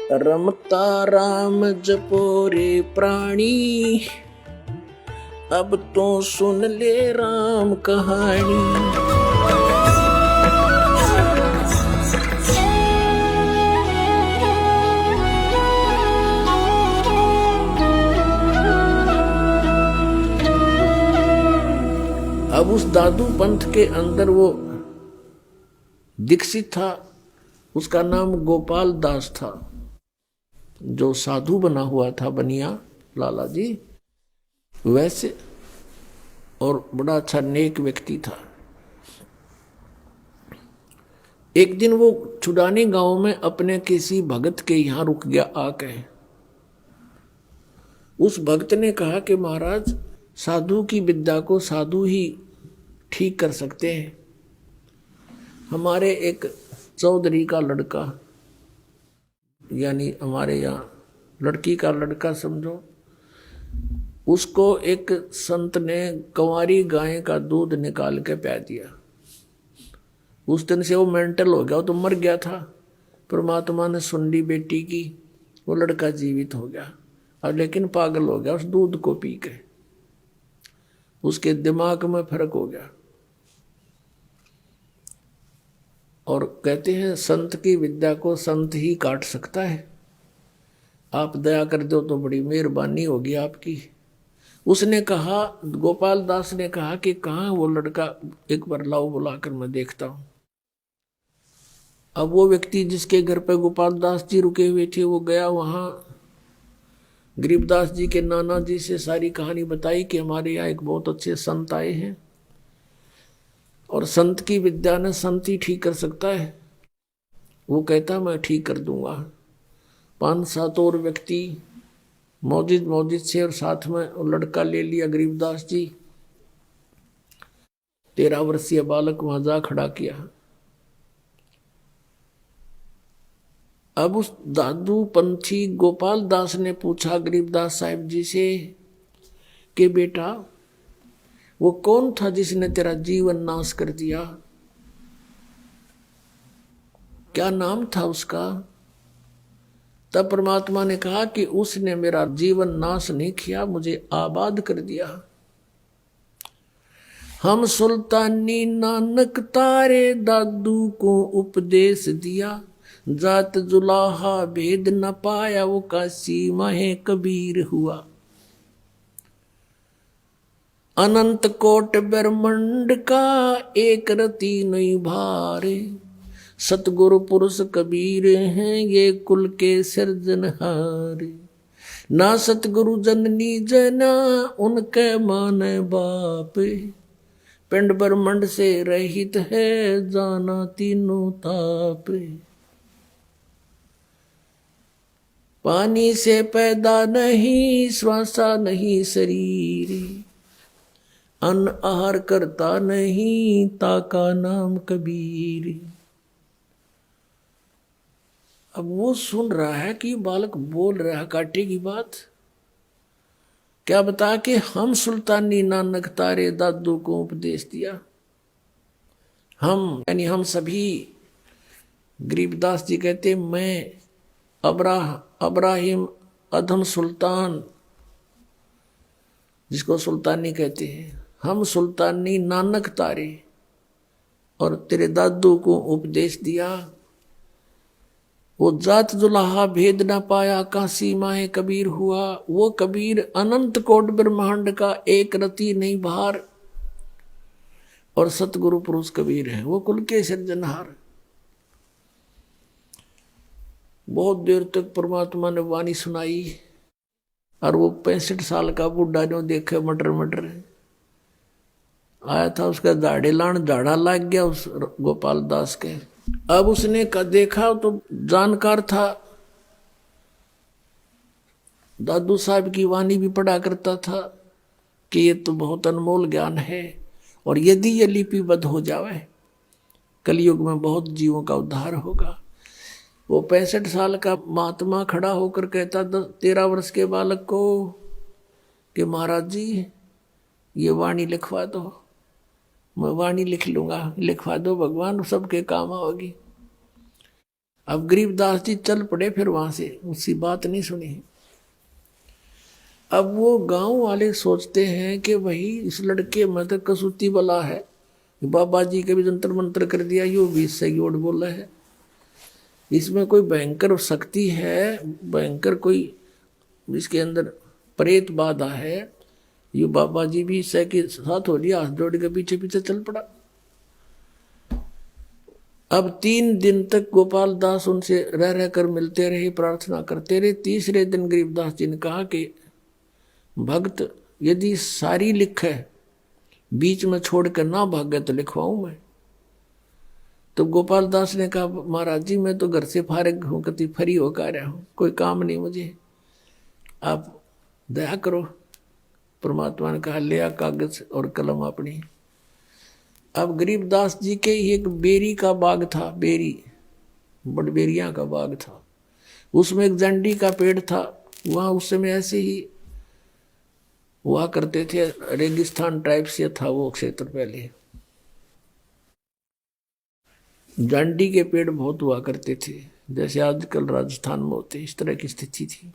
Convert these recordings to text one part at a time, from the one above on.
रमता राम जपो रे प्राणी, अब तो सुन ले राम कहानी। अब उस दादू पंथ के अंदर वो दीक्षित था, उसका नाम गोपाल दास था, जो साधु बना हुआ था बनिया लाला जी वैसे, और बड़ा अच्छा नेक व्यक्ति था। एक दिन वो छुड़ानी गांव में अपने किसी भगत के यहां रुक गया आके। उस भक्त ने कहा कि महाराज, साधु की विद्या को साधु ही ठीक कर सकते हैं। हमारे एक चौधरी का लड़का, यानी हमारे यहाँ लड़की का लड़का समझो, उसको एक संत ने कंवारी गाय का दूध निकाल के पिला दिया। उस दिन से वो मेंटल हो गया, वो तो मर गया था। परमात्मा ने सुन ली बेटी की, वो लड़का जीवित हो गया, और लेकिन पागल हो गया उस दूध को पी के। उसके दिमाग में फर्क हो गया। और कहते हैं संत की विद्या को संत ही काट सकता है। आप दया कर दो तो बड़ी मेहरबानी होगी आपकी। उसने कहा, गोपाल दास ने कहा कि कहाँ वो लड़का, एक बार लाओ बुलाकर मैं देखता हूं। अब वो व्यक्ति जिसके घर पे गोपाल दास जी रुके हुए थे, वो गया वहां। गरीबदास जी के नाना जी से सारी कहानी बताई कि हमारे यहाँ एक बहुत अच्छे संत आए हैं, और संत की विद्या ने संत ही ठीक कर सकता है। वो कहता मैं ठीक कर दूंगा। 5-7 और व्यक्ति मौजिद से, और साथ में लड़का ले लिया गरीबदास जी। 13 वर्षीय बालक वहां जा खड़ा किया। अब उस दादू पंथी गोपाल दास ने पूछा गरीबदास साहिब जी से कि बेटा, वो कौन था जिसने तेरा जीवन नाश कर दिया? क्या नाम था उसका? तब परमात्मा ने कहा कि उसने मेरा जीवन नाश नहीं किया, मुझे आबाद कर दिया। हम सुल्तानी नानक तारे दादू को उपदेश दिया, जात जुलाहा भेद न पाया, वो काशी माहे कबीर हुआ। अनंत कोट ब्रह्मंड का एक रति नहीं भारे, सतगुरु पुरुष कबीर हैं ये कुल के सिरजनहारे। ना सतगुरु जननी जना उनके माने बाप, पिंड ब्रह्मंड से रहित है जाना तीनों ताप। पानी से पैदा नहीं श्वासा नहीं शरीर, अन्न आहार करता नहीं ताका नाम कबीर। अब वो सुन रहा है कि बालक बोल रहा है काटे की बात। क्या बता कि हम सुल्तानी नानक तारे दादू को उपदेश दिया। हम यानी हम सभी, गरीबदास जी कहते मैं अब्राहिम अधम सुल्तान, जिसको सुल्तानी कहते हैं, हम सुल्तानी नानक तारे और तेरे दादू को उपदेश दिया। वो जात जुलाहा भेद ना पाया, काशी माहे कबीर हुआ। वो कबीर अनंत कोट ब्रह्मांड का एक रति नहीं भार, और सतगुरु पुरुष कबीर है, वो कुल के सिरजनहार। बहुत देर तक परमात्मा ने वाणी सुनाई, और वो 65 साल का बूढ़ा जो देखे मटर आया था, उसका दाढ़े लान झाड़ा लग गया उस गोपाल दास के। अब उसने देखा तो जानकार था, दादू साहब की वाणी भी पढ़ा करता था कि ये तो बहुत अनमोल ज्ञान है, और यदि ये लिपिबद्ध हो जावे कलयुग में बहुत जीवों का उद्धार होगा। वो 65 साल का महात्मा खड़ा होकर कहता 13 वर्ष के बालक को कि महाराज जी ये वाणी लिखवा दो। मैं वाणी लिख लूंगा, लिखवा दो भगवान, सबके काम आओगी। अब गरीबदास जी चल पड़े फिर वहां से, उसकी बात नहीं सुनी। अब वो गांव वाले सोचते हैं कि भाई इस लड़के में तो कसूती बला है, बाबा जी के भी जंतर मंत्र कर दिया, यो भी इससे जोड़ बोला है, इसमें कोई भयंकर शक्ति है, भयंकर कोई इसके अंदर प्रेत बाधा है। ये बाबा जी भी इससे के साथ हो लिया, हाथ जोड़ के पीछे पीछे चल पड़ा। अब 3 दिन तक गोपाल दास उनसे रह रह कर मिलते रहे, प्रार्थना करते रहे। तीसरे दिन गरीबदास जी ने कहा कि भक्त यदि सारी लिखे बीच में छोड़ कर ना भागे तो लिखवाऊं मैं। तो गोपाल दास ने कहा महाराज जी मैं तो घर से फारिग हूं, कति फ्री होकर रहा हूं, कोई काम नहीं मुझे, आप दया करो। परमात्मा ने कहा ले आ कागज और कलम अपनी। अब गरीबदास जी के एक बेरी का बाग था, बेरी बड़बेरिया का बाग था, उसमें एक जंडी का पेड़ था। वहां उस समय ऐसे ही हुआ करते थे, रेगिस्तान टाइप से था वो क्षेत्र। पहले जांडी के पेड़ बहुत हुआ करते थे, जैसे आजकल राजस्थान में होते, इस तरह की स्थिति थी।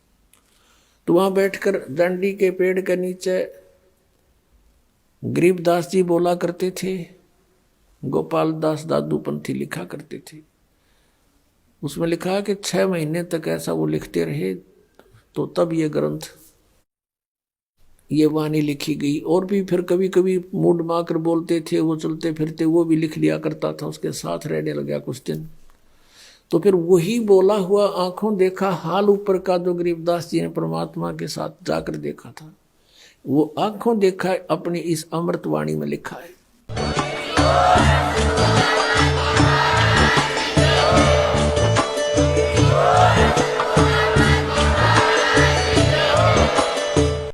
तो वहां बैठकर जांडी के पेड़ के नीचे गरीबदास जी बोला करते थे, गोपाल दास दादूपंथी लिखा करते थे। उसमें लिखा कि 6 महीने तक ऐसा वो लिखते रहे, तो तब ये ग्रंथ, ये वाणी लिखी गई। और भी फिर कभी कभी मूड माकर बोलते थे, वो चलते फिरते वो भी लिख लिया करता था, उसके साथ रहने लगा कुछ दिन। तो फिर वही बोला हुआ आंखों देखा हाल ऊपर का जो गरीबदास जी ने परमात्मा के साथ जाकर देखा था, वो आंखों देखा अपनी इस अमृत वाणी में लिखा है।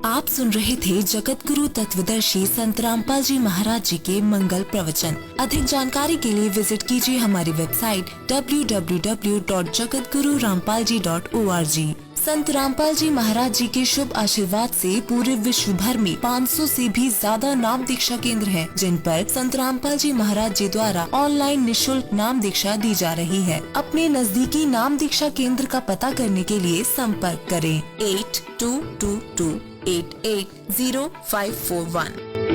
आप सुन रहे थे जगत गुरु तत्वदर्शी संत रामपाल जी महाराज जी के मंगल प्रवचन। अधिक जानकारी के लिए विजिट कीजिए हमारी वेबसाइट www.jagatgururampalji.org। संत रामपाल जी महाराज जी के शुभ आशीर्वाद से पूरे विश्व भर में 500 से भी ज्यादा नाम दीक्षा केंद्र हैं, जिन पर संत रामपाल जी महाराज जी द्वारा ऑनलाइन निशुल्क नाम दीक्षा दी जा रही है। अपने नजदीकी नाम दीक्षा केंद्र का पता करने के लिए संपर्क करें 8222880541।